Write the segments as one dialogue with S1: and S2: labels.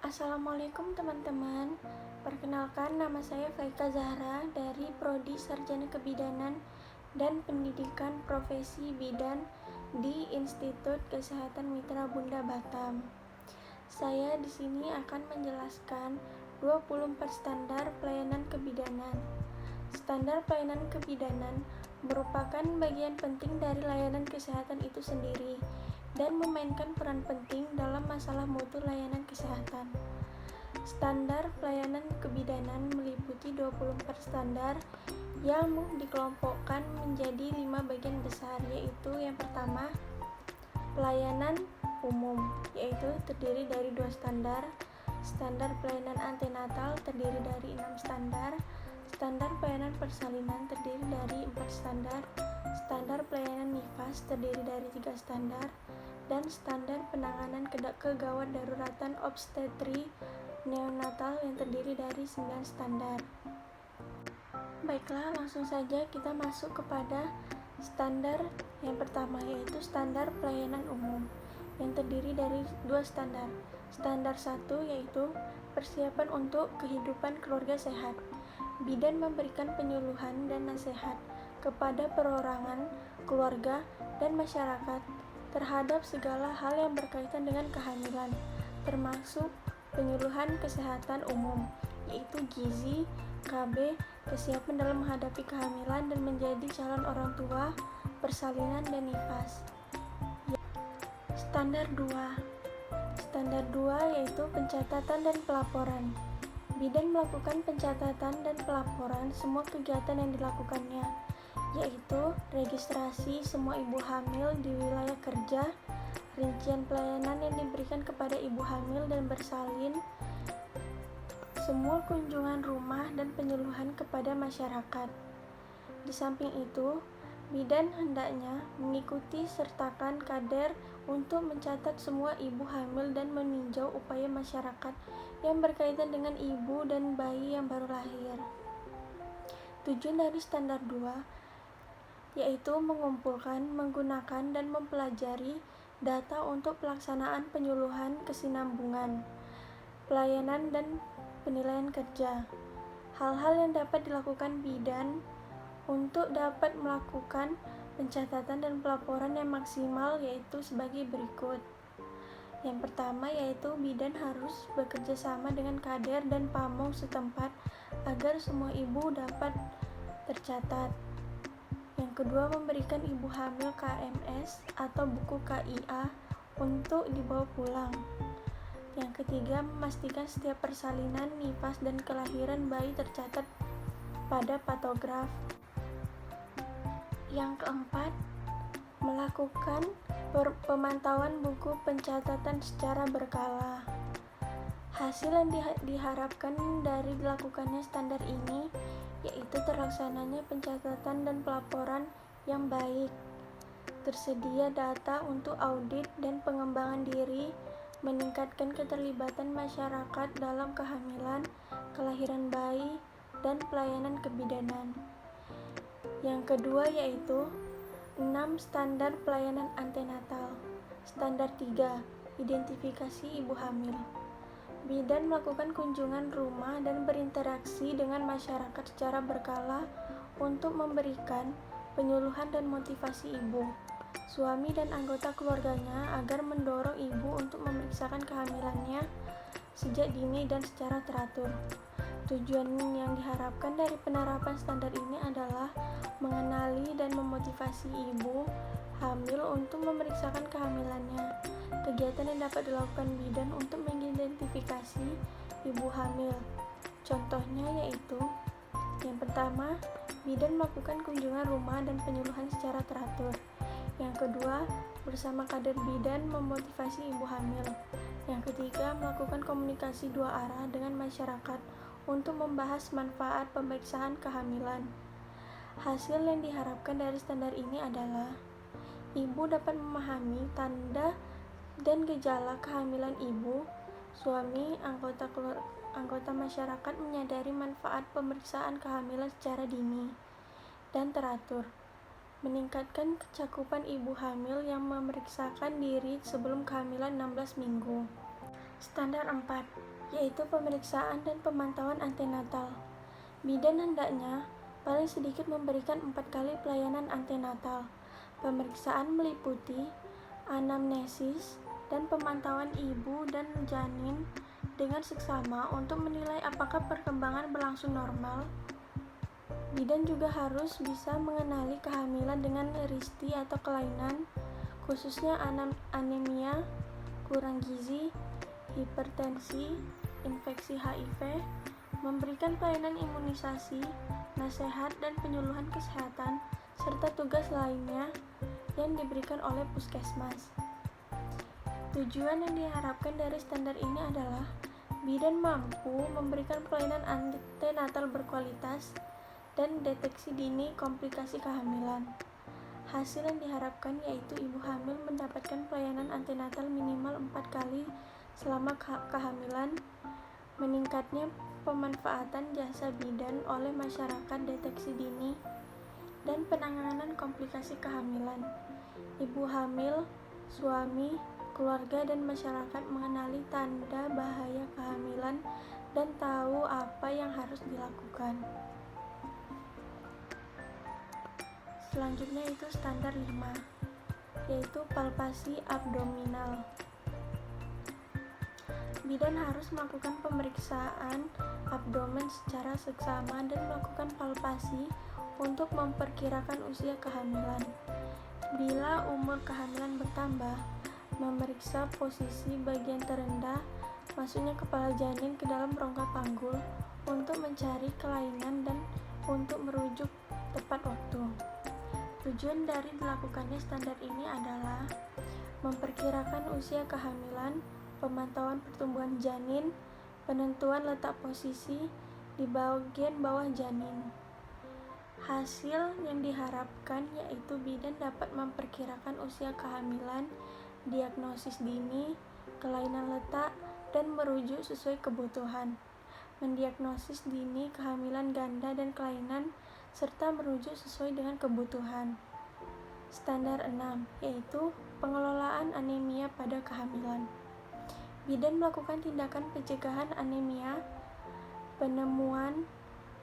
S1: Assalamualaikum teman-teman. Perkenalkan, nama saya Faika Zahra dari Prodi Sarjana Kebidanan dan Pendidikan Profesi Bidan di Institut Kesehatan Mitra Bunda Batam. Saya di sini akan menjelaskan 24 standar pelayanan kebidanan. Standar pelayanan kebidanan merupakan bagian penting dari layanan kesehatan itu sendiri dan memainkan peran penting dalam masalah mutu layanan kesehatan. Standar pelayanan kebidanan meliputi 24 standar yang dikelompokkan menjadi 5 bagian besar, yaitu yang pertama, pelayanan umum, yaitu terdiri dari 2 standar. Standar pelayanan antenatal terdiri dari 6 standar. Standar pelayanan persalinan terdiri dari 4 standar. Standar pelayanan nifas terdiri dari 3 standar. Dan standar penanganan kegawat daruratan obstetri neonatal yang terdiri dari 9 standar. Baiklah, langsung saja kita masuk kepada standar yang pertama, yaitu standar pelayanan umum yang terdiri dari 2 standar. Standar 1 yaitu persiapan untuk kehidupan keluarga sehat. Bidan memberikan penyuluhan dan nasihat kepada perorangan, keluarga, dan masyarakat terhadap segala hal yang berkaitan dengan kehamilan, termasuk penyuluhan kesehatan umum, yaitu gizi, KB, kesiapan dalam menghadapi kehamilan dan menjadi calon orang tua, persalinan, dan nifas. Standar 2. Standar 2 yaitu pencatatan dan pelaporan. Bidan melakukan pencatatan dan pelaporan semua kegiatan yang dilakukannya, yaitu registrasi semua ibu hamil di wilayah kerja, rincian pelayanan yang diberikan kepada ibu hamil dan bersalin, semua kunjungan rumah dan penyuluhan kepada masyarakat. Di samping itu, bidan hendaknya mengikuti sertakan kader untuk mencatat semua ibu hamil dan meninjau upaya masyarakat yang berkaitan dengan ibu dan bayi yang baru lahir. Tujuan dari standar 2 yaitu mengumpulkan, menggunakan, dan mempelajari data untuk pelaksanaan penyuluhan kesinambungan, pelayanan, dan penilaian kerja. Hal-hal yang dapat dilakukan bidan untuk dapat melakukan pencatatan dan pelaporan yang maksimal yaitu sebagai berikut. Yang pertama yaitu bidan harus bekerja sama dengan kader dan pamong setempat agar semua ibu dapat tercatat. Yang kedua, memberikan ibu hamil KMS atau buku KIA untuk dibawa pulang. Yang ketiga, memastikan setiap persalinan, nifas, dan kelahiran bayi tercatat pada patograf. Yang keempat, melakukan pemantauan buku pencatatan secara berkala. Hasil yang diharapkan dari dilakukannya standar ini yaitu terlaksananya pencatatan dan pelaporan yang baik, tersedia data untuk audit dan pengembangan diri, meningkatkan keterlibatan masyarakat dalam kehamilan, kelahiran bayi, dan pelayanan kebidanan. Yang kedua yaitu 6 standar pelayanan antenatal. Standar 3, identifikasi ibu hamil. Bidan melakukan kunjungan rumah dan berinteraksi dengan masyarakat secara berkala untuk memberikan penyuluhan dan motivasi ibu, suami, dan anggota keluarganya agar mendorong ibu untuk memeriksakan kehamilannya sejak dini dan secara teratur. Tujuan yang diharapkan dari penerapan standar ini adalah mengenali dan memotivasi ibu hamil untuk memeriksakan kehamilannya. Kegiatan yang dapat dilakukan bidan untuk mengidentifikasi ibu hamil. Contohnya yaitu, yang pertama, bidan melakukan kunjungan rumah dan penyuluhan secara teratur. Yang kedua, bersama kader bidan memotivasi ibu hamil. Yang ketiga, melakukan komunikasi 2 arah dengan masyarakat untuk membahas manfaat pemeriksaan kehamilan. Hasil yang diharapkan dari standar ini adalah ibu dapat memahami tanda dan gejala kehamilan ibu, suami, anggota masyarakat menyadari manfaat pemeriksaan kehamilan secara dini dan teratur, meningkatkan kecakupan ibu hamil yang memeriksakan diri sebelum kehamilan 16 minggu. Standar 4, yaitu pemeriksaan dan pemantauan antenatal. Bidan hendaknya paling sedikit memberikan 4 kali pelayanan antenatal. Pemeriksaan meliputi anamnesis dan pemantauan ibu dan janin dengan seksama untuk menilai apakah perkembangan berlangsung normal. Bidan juga harus bisa mengenali kehamilan dengan risti atau kelainan, khususnya anemia, kurang gizi, hipertensi, infeksi HIV, memberikan pelayanan imunisasi, nasihat dan penyuluhan kesehatan, serta tugas lainnya yang diberikan oleh puskesmas. Tujuan yang diharapkan dari standar ini adalah bidan mampu memberikan pelayanan antenatal berkualitas dan deteksi dini komplikasi kehamilan. Hasil yang diharapkan yaitu ibu hamil mendapatkan pelayanan antenatal minimal 4 kali selama kehamilan, meningkatnya pemanfaatan jasa bidan oleh masyarakat deteksi dini, dan penanganan komplikasi kehamilan. Ibu hamil, suami, keluarga, dan masyarakat mengenali tanda bahaya kehamilan dan tahu apa yang harus dilakukan. Selanjutnya itu standar 5, yaitu palpasi abdominal. Bidan harus melakukan pemeriksaan abdomen secara seksama dan melakukan palpasi untuk memperkirakan usia kehamilan. Bila umur kehamilan bertambah, memeriksa posisi bagian terendah, masuknya kepala janin ke dalam rongga panggul untuk mencari kelainan dan untuk merujuk tepat waktu. Tujuan dari dilakukannya standar ini adalah memperkirakan usia kehamilan, pemantauan pertumbuhan janin, penentuan letak posisi di bagian bawah janin. Hasil yang diharapkan yaitu bidan dapat memperkirakan usia kehamilan, diagnosis dini, kelainan letak, dan merujuk sesuai kebutuhan, mendiagnosis dini kehamilan ganda dan kelainan, serta merujuk sesuai dengan kebutuhan. Standar 6, yaitu pengelolaan anemia pada kehamilan. Bidan melakukan tindakan pencegahan anemia, penemuan,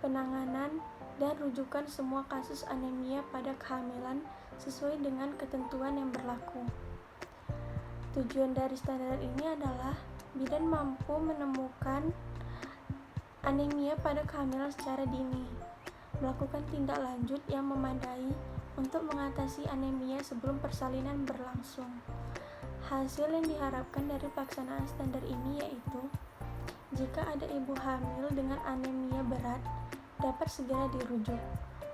S1: penanganan, dan rujukan semua kasus anemia pada kehamilan sesuai dengan ketentuan yang berlaku. Tujuan dari standar ini adalah bidan mampu menemukan anemia pada kehamilan secara dini, melakukan tindak lanjut yang memadai untuk mengatasi anemia sebelum persalinan berlangsung. Hasil yang diharapkan dari pelaksanaan standar ini yaitu jika ada ibu hamil dengan anemia berat dapat segera dirujuk,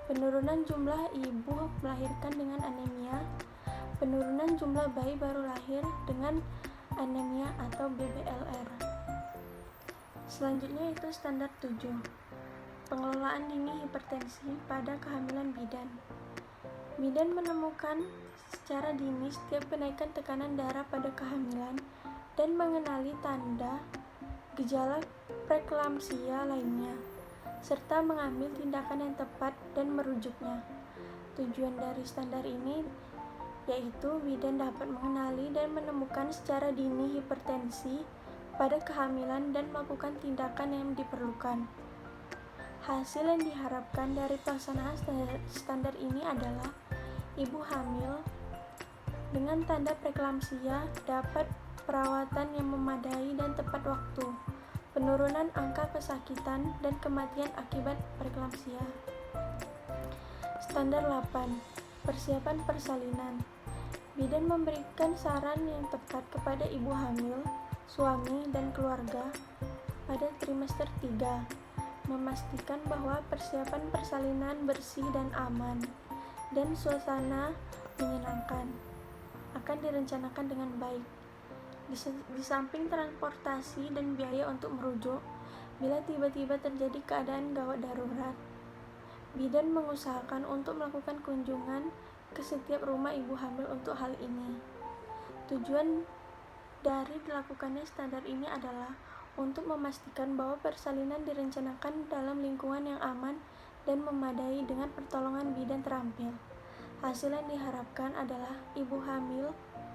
S1: penurunan jumlah ibu melahirkan dengan anemia, penurunan jumlah bayi baru lahir dengan anemia atau BBLR. Selanjutnya itu standar 7, pengelolaan dini hipertensi pada kehamilan bidan. Bidan menemukan secara dini setiap kenaikan tekanan darah pada kehamilan dan mengenali tanda gejala preeklamsia lainnya, serta mengambil tindakan yang tepat dan merujuknya. Tujuan dari standar ini yaitu bidan dapat mengenali dan menemukan secara dini hipertensi pada kehamilan dan melakukan tindakan yang diperlukan. Hasil yang diharapkan dari pelaksanaan standar ini adalah ibu hamil dengan tanda preeklamsia dapat perawatan yang memadai dan tepat waktu, penurunan angka kesakitan dan kematian akibat preeklamsia. Standar 8, persiapan persalinan. Bidan memberikan saran yang tepat kepada ibu hamil, suami, dan keluarga pada trimester 3, memastikan bahwa persiapan persalinan bersih dan aman, dan suasana menyenangkan akan direncanakan dengan baik. Di samping transportasi dan biaya untuk merujuk, bila tiba-tiba terjadi keadaan gawat darurat, bidan mengusahakan untuk melakukan kunjungan ke setiap rumah ibu hamil untuk hal ini. Tujuan dari dilakukannya standar ini adalah untuk memastikan bahwa persalinan direncanakan dalam lingkungan yang aman dan memadai dengan pertolongan bidan terampil. Hasil yang diharapkan adalah ibu hamil,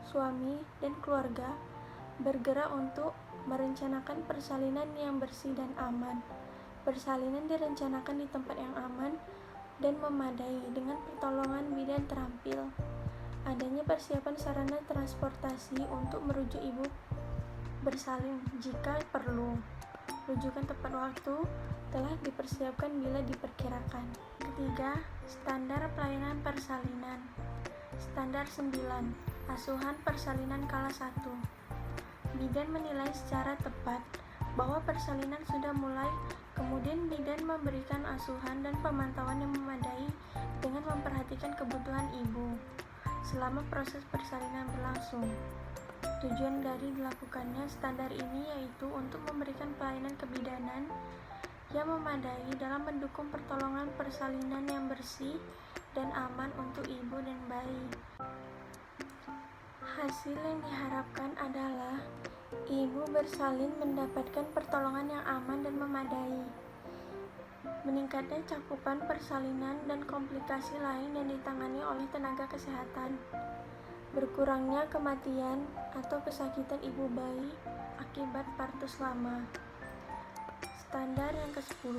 S1: suami, dan keluarga bergerak untuk merencanakan persalinan yang bersih dan aman. Persalinan direncanakan di tempat yang aman dan memadai dengan pertolongan bidan terampil. Adanya persiapan sarana transportasi untuk merujuk ibu bersalin jika perlu. Rujukan tepat waktu telah dipersiapkan bila diperkirakan. Ketiga, standar pelayanan persalinan. Standar 9. Asuhan persalinan kala 1. Bidan menilai secara tepat bahwa persalinan sudah mulai, kemudian bidan memberikan asuhan dan pemantauan yang memadai dengan memperhatikan kebutuhan ibu selama proses persalinan berlangsung. Tujuan dari dilakukannya standar ini yaitu untuk memberikan pelayanan kebidanan yang memadai dalam mendukung pertolongan persalinan yang bersih dan aman untuk ibu dan bayi. Hasil yang diharapkan adalah ibu bersalin mendapatkan pertolongan yang aman dan memadai, meningkatnya cakupan persalinan dan komplikasi lain yang ditangani oleh tenaga kesehatan, berkurangnya kematian atau kesakitan ibu bayi akibat partus lama. Standar yang ke-10,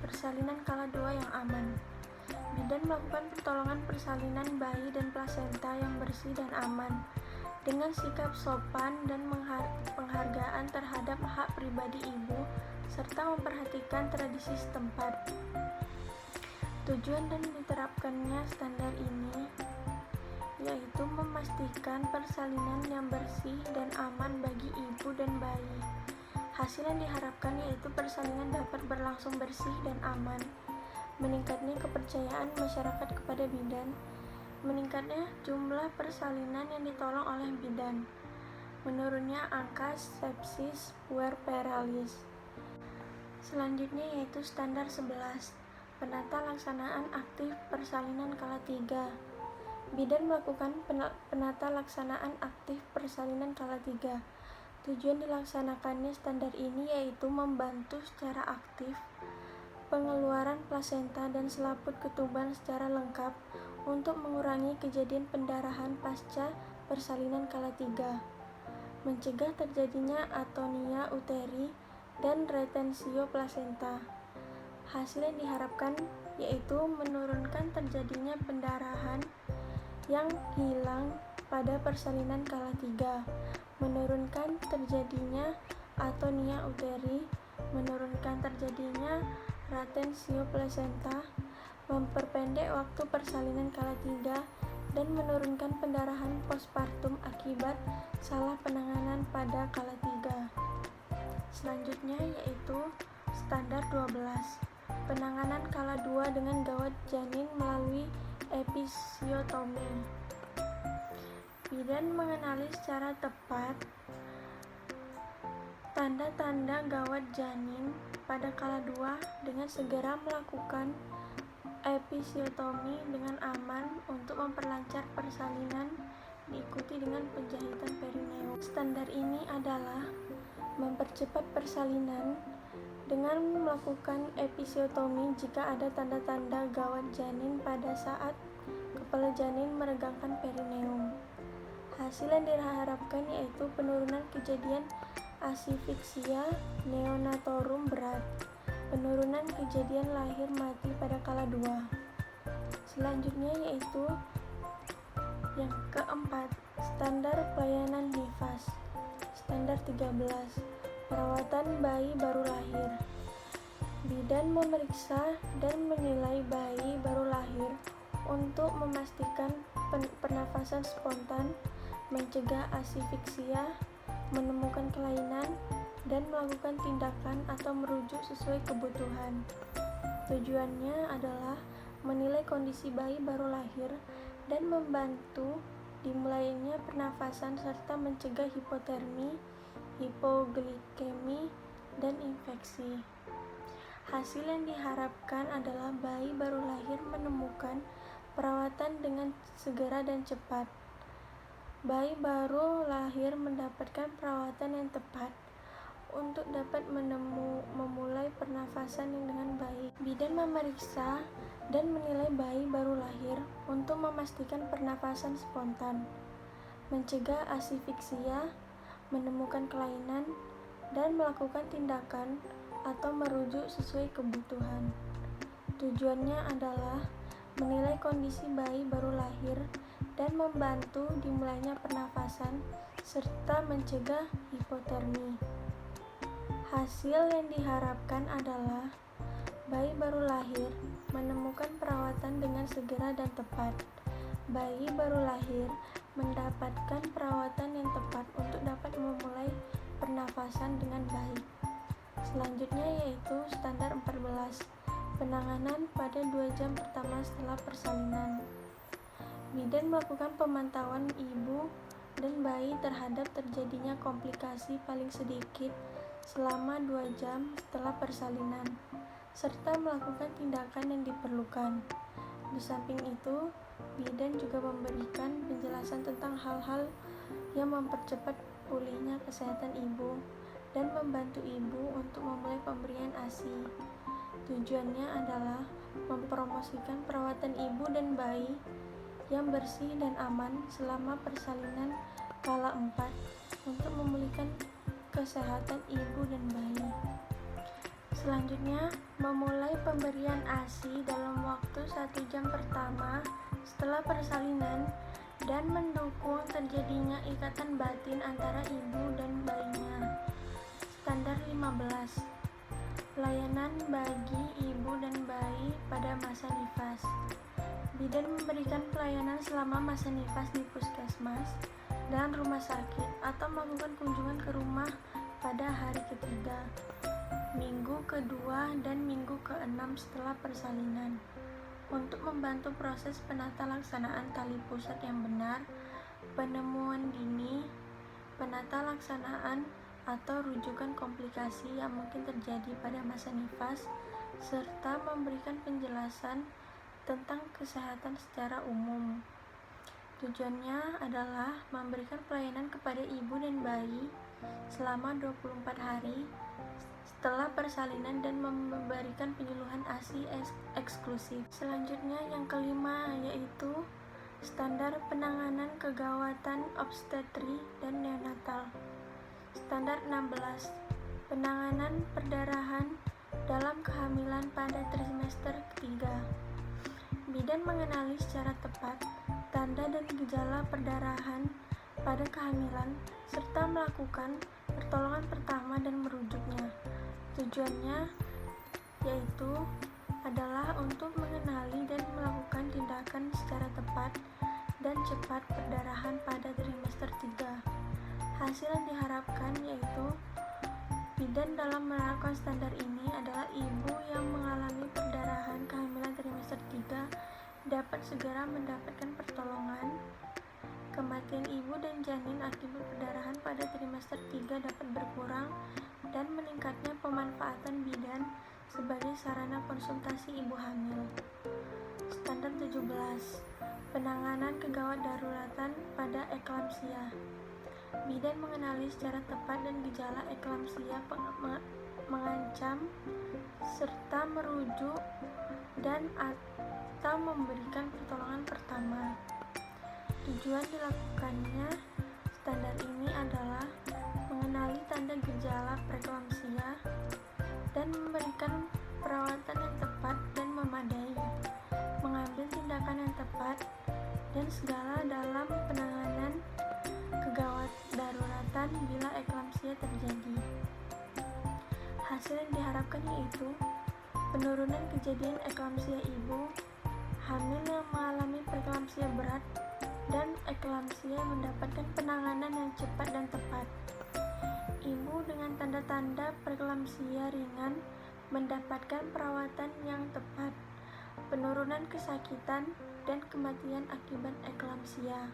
S1: persalinan kala 2 yang aman. Bidan melakukan pertolongan persalinan bayi dan plasenta yang bersih dan aman dengan sikap sopan dan penghargaan terhadap hak pribadi ibu serta memperhatikan tradisi setempat. Tujuan dan diterapkannya standar ini yaitu memastikan persalinan yang bersih dan aman bagi ibu dan bayi. Hasil yang diharapkan yaitu persalinan dapat berlangsung bersih dan aman, meningkatnya kepercayaan masyarakat kepada bidan, meningkatnya jumlah persalinan yang ditolong oleh bidan, menurunnya angka sepsis puerperalis. Selanjutnya yaitu standar 11, penata laksanaan aktif persalinan kala 3. Bidan melakukan penata laksanaan aktif persalinan kala 3. Tujuan dilaksanakannya standar ini yaitu membantu secara aktif pengeluaran plasenta dan selaput ketuban secara lengkap untuk mengurangi kejadian pendarahan pasca persalinan kala 3, mencegah terjadinya atonia uteri dan retensio plasenta. Hasil yang diharapkan yaitu menurunkan terjadinya pendarahan yang hilang pada persalinan kala 3, menurunkan terjadinya atonia uteri, menurunkan terjadinya retensio plasenta, memperpendek waktu persalinan kala 3, dan menurunkan pendarahan postpartum akibat salah penanganan pada kala 3. Selanjutnya yaitu standar 12, penanganan kala 2 dengan gawat janin melalui episiotomi. Bidan mengenali secara tepat tanda-tanda gawat janin pada kala 2 dengan segera melakukan episiotomi dengan aman untuk memperlancar persalinan, diikuti dengan penjahitan perineum. Standar ini adalah mempercepat persalinan dengan melakukan episiotomi jika ada tanda-tanda gawat janin pada saat kepala janin meregangkan perineum. Hasil yang diharapkan yaitu penurunan kejadian asifiksia neonatorum berat, penurunan kejadian lahir mati pada kala 2. Selanjutnya yaitu yang keempat, standar pelayanan nifas. Standar 13, perawatan bayi baru lahir. Bidan memeriksa dan menilai bayi baru lahir untuk memastikan pernafasan spontan, mencegah asifiksia, menemukan kelainan, dan melakukan tindakan atau merujuk sesuai kebutuhan. Tujuannya adalah menilai kondisi bayi baru lahir dan membantu dimulainya pernafasan serta mencegah hipotermi, hipoglikemi, dan infeksi. Hasil yang diharapkan adalah bayi baru lahir menemukan perawatan dengan segera dan cepat. Bayi baru lahir mendapatkan perawatan yang tepat untuk dapat memulai pernafasan yang dengan baik. Bidan memeriksa dan menilai bayi baru lahir untuk memastikan pernafasan spontan, mencegah asifiksia, menemukan kelainan, dan melakukan tindakan atau merujuk sesuai kebutuhan. Tujuannya adalah menilai kondisi bayi baru lahir dan membantu dimulainya pernafasan serta mencegah hipotermi. Hasil yang diharapkan adalah bayi baru lahir menemukan perawatan dengan segera dan tepat. Bayi baru lahir mendapatkan perawatan yang tepat untuk dapat memulai pernafasan dengan baik. Selanjutnya yaitu standar 14, penanganan pada 2 jam pertama setelah persalinan. Bidan melakukan pemantauan ibu dan bayi terhadap terjadinya komplikasi paling sedikit selama 2 jam setelah persalinan, serta melakukan tindakan yang diperlukan. Di samping itu, bidan juga memberikan penjelasan tentang hal-hal yang mempercepat pulihnya kesehatan ibu dan membantu ibu untuk memulai pemberian ASI. Tujuannya adalah mempromosikan perawatan ibu dan bayi yang bersih dan aman selama persalinan kala 4 untuk memulihkan kesehatan ibu dan bayi. Selanjutnya, memulai pemberian ASI dalam waktu 1 jam pertama setelah persalinan dan mendukung terjadinya ikatan batin antara ibu dan bayinya. Standar 15, pelayanan bagi ibu dan bayi pada masa nifas. Bidan memberikan pelayanan selama masa nifas di puskesmas dan rumah sakit atau melakukan kunjungan ke rumah pada hari ketiga, minggu kedua, dan minggu ke-6 setelah persalinan untuk membantu proses penata laksanaan tali pusat yang benar, penemuan dini, penata laksanaan atau rujukan komplikasi yang mungkin terjadi pada masa nifas, serta memberikan penjelasan tentang kesehatan secara umum. Tujuannya adalah memberikan pelayanan kepada ibu dan bayi selama 24 hari setelah persalinan dan memberikan penyuluhan ASI eksklusif. Selanjutnya yang kelima yaitu standar penanganan kegawatan obstetri dan neonatal. Standar 16, penanganan perdarahan dalam kehamilan pada trimester ketiga. Bidan mengenali secara tepat tanda dan gejala perdarahan pada kehamilan serta melakukan pertolongan pertama dan merujuknya. Tujuannya yaitu adalah untuk mengenali dan melakukan tindakan secara tepat dan cepat perdarahan pada trimester 3. Hasil yang diharapkan yaitu bidan dalam menerapkan standar ini adalah ibu yang mengalami perdarahan kehamilan trimester 3 dapat segera mendapatkan pertolongan, kematian ibu dan janin akibat perdarahan pada trimester 3 dapat berkurang, dan meningkatnya pemanfaatan bidan sebagai sarana konsultasi ibu hamil. Standar 17, penanganan kegawat daruratan pada eklamsia. Bidan mengenali secara tepat dan gejala eklamsia mengancam serta merujuk dan atau memberikan pertolongan pertama. Tujuan dilakukannya standar ini adalah mengenali tanda gejala preeklamsia dan memberikan perawatan yang tepat dan memadai, mengambil tindakan yang tepat dan segala dalam penanganan kegawat daruratan bila eklamsia terjadi. Hasil yang diharapkan yaitu penurunan kejadian eklamsia ibu hamil yang mengalami preeklamsia berat dan eklamsia yang mendapatkan penanganan yang cepat dan tepat. Ibu dengan tanda-tanda preeklamsia ringan mendapatkan perawatan yang tepat, penurunan kesakitan dan kematian akibat eklamsia.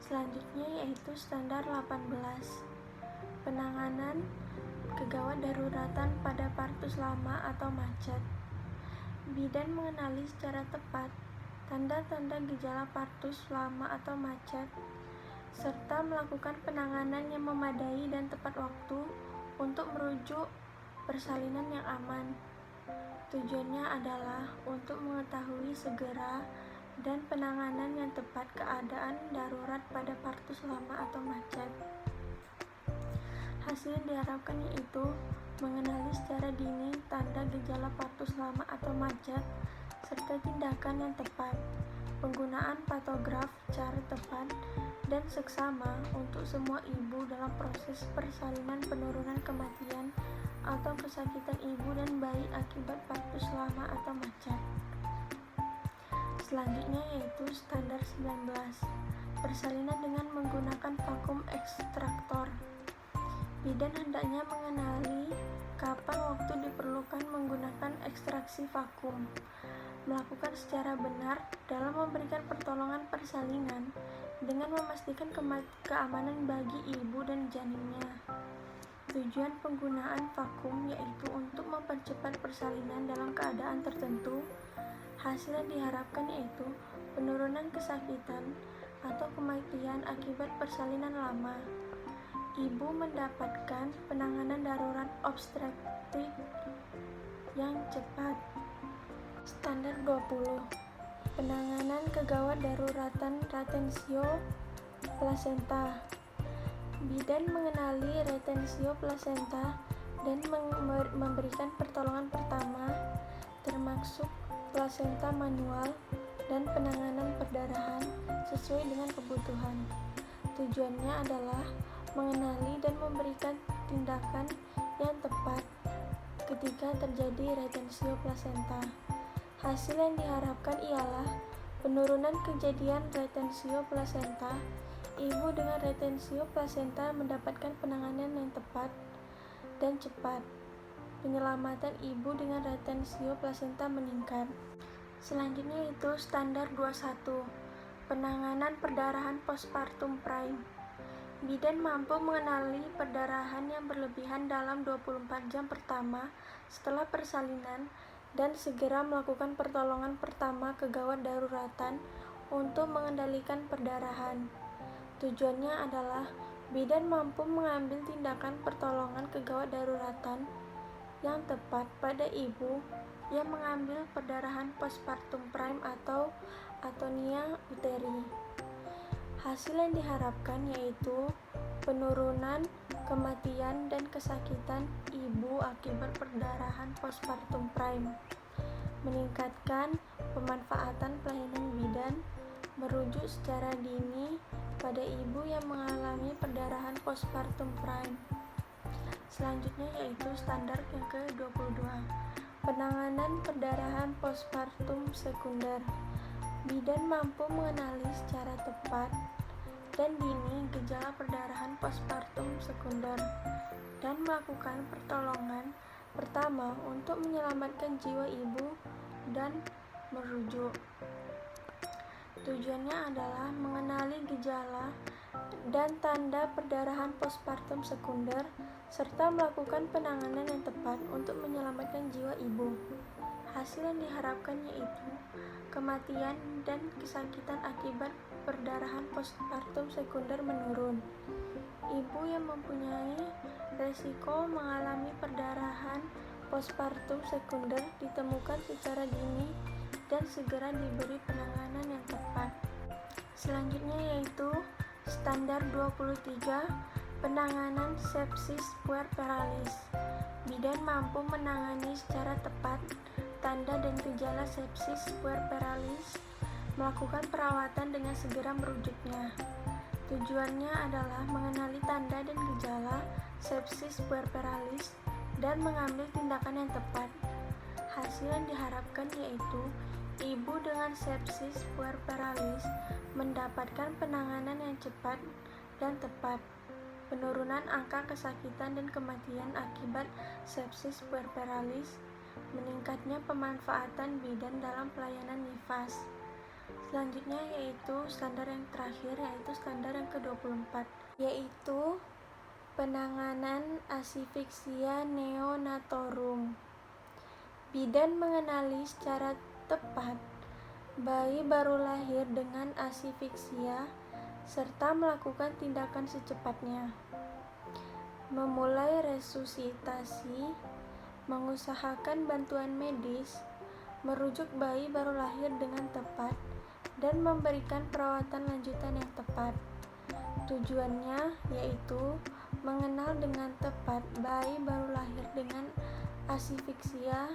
S1: Selanjutnya yaitu standar 18, penanganan kegawat daruratan pada partus lama atau macet. Bidan mengenali secara tepat tanda-tanda gejala partus lama atau macet serta melakukan penanganan yang memadai dan tepat waktu untuk merujuk persalinan yang aman. Tujuannya adalah untuk mengetahui segera dan penanganan yang tepat keadaan darurat pada partus lama atau macet. Hasil yang diharapkan yaitu mengenali secara dini tanda gejala patus lama atau macet, serta tindakan yang tepat, penggunaan patograf cara tepat, dan seksama untuk semua ibu dalam proses persalinan penurunan kematian atau kesakitan ibu dan bayi akibat patus lama atau macet. Selanjutnya yaitu standar 19, persalinan dengan menggunakan vakum ekstraktor. Bidan hendaknya mengenali kapan waktu diperlukan menggunakan ekstraksi vakum, melakukan secara benar dalam memberikan pertolongan persalinan dengan memastikan keamanan bagi ibu dan janinnya. Tujuan penggunaan vakum yaitu untuk mempercepat persalinan dalam keadaan tertentu. Hasil yang diharapkan yaitu penurunan kesakitan atau kematian akibat persalinan lama. Ibu mendapatkan penanganan darurat obstetrik yang cepat. Standar 20, penanganan kegawat daruratan retensio plasenta. Bidan mengenali retensio plasenta dan memberikan pertolongan pertama, termasuk plasenta manual dan penanganan perdarahan sesuai dengan kebutuhan. Tujuannya adalah mengenali dan memberikan tindakan yang tepat ketika terjadi retensio plasenta. Hasil yang diharapkan ialah penurunan kejadian retensio plasenta. Ibu dengan retensio plasenta mendapatkan penanganan yang tepat dan cepat. Penyelamatan ibu dengan retensio plasenta meningkat. Selanjutnya itu standar 21, penanganan perdarahan postpartum prime. Bidan mampu mengenali perdarahan yang berlebihan dalam 24 jam pertama setelah persalinan dan segera melakukan pertolongan pertama kegawat daruratan untuk mengendalikan perdarahan. Tujuannya adalah bidan mampu mengambil tindakan pertolongan kegawat daruratan yang tepat pada ibu yang mengambil perdarahan postpartum prime atau atonia uteri. Hasil yang diharapkan yaitu penurunan kematian dan kesakitan ibu akibat perdarahan postpartum prime, meningkatkan pemanfaatan pelayanan bidan, merujuk secara dini pada ibu yang mengalami perdarahan postpartum prime. Selanjutnya yaitu standar yang ke-22, penanganan perdarahan postpartum sekunder. Bidan mampu mengenali secara tepat dan dini gejala perdarahan postpartum sekunder dan melakukan pertolongan pertama untuk menyelamatkan jiwa ibu dan merujuk. Tujuannya adalah mengenali gejala dan tanda perdarahan postpartum sekunder serta melakukan penanganan yang tepat untuk menyelamatkan jiwa ibu. Hasil yang diharapkan yaitu kematian dan kesakitan akibat perdarahan postpartum sekunder menurun. Ibu yang mempunyai resiko mengalami perdarahan postpartum sekunder ditemukan secara dini dan segera diberi penanganan yang tepat. Selanjutnya yaitu standar 23, penanganan sepsis puerperalis. Bidan mampu menangani secara tepat tanda dan gejala sepsis puerperalis, melakukan perawatan dengan segera merujuknya. Tujuannya adalah mengenali tanda dan gejala sepsis puerperalis dan mengambil tindakan yang tepat. Hasil yang diharapkan yaitu ibu dengan sepsis puerperalis mendapatkan penanganan yang cepat dan tepat, penurunan angka kesakitan dan kematian akibat sepsis puerperalis, meningkatnya pemanfaatan bidan dalam pelayanan nifas. Selanjutnya yaitu standar yang terakhir, yaitu standar yang ke-24, yaitu penanganan asifiksia neonatorum. Bidan mengenali secara tepat bayi baru lahir dengan asifiksia serta melakukan tindakan secepatnya, memulai resusitasi, mengusahakan bantuan medis, merujuk bayi baru lahir dengan tepat, dan memberikan perawatan lanjutan yang tepat. Tujuannya yaitu mengenal dengan tepat bayi baru lahir dengan asfiksia,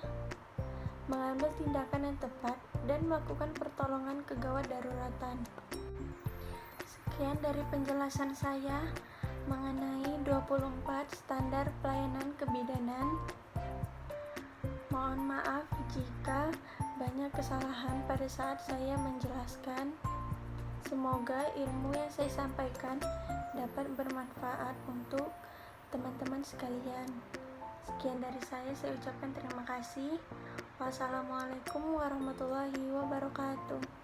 S1: mengambil tindakan yang tepat, dan melakukan pertolongan kegawat daruratan. Sekian dari penjelasan saya mengenai 24 standar pelayanan kebidanan. Mohon maaf jika banyak kesalahan pada saat saya menjelaskan. Semoga ilmu yang saya sampaikan dapat bermanfaat untuk teman-teman sekalian. Sekian dari saya ucapkan terima kasih. Wassalamualaikum warahmatullahi wabarakatuh.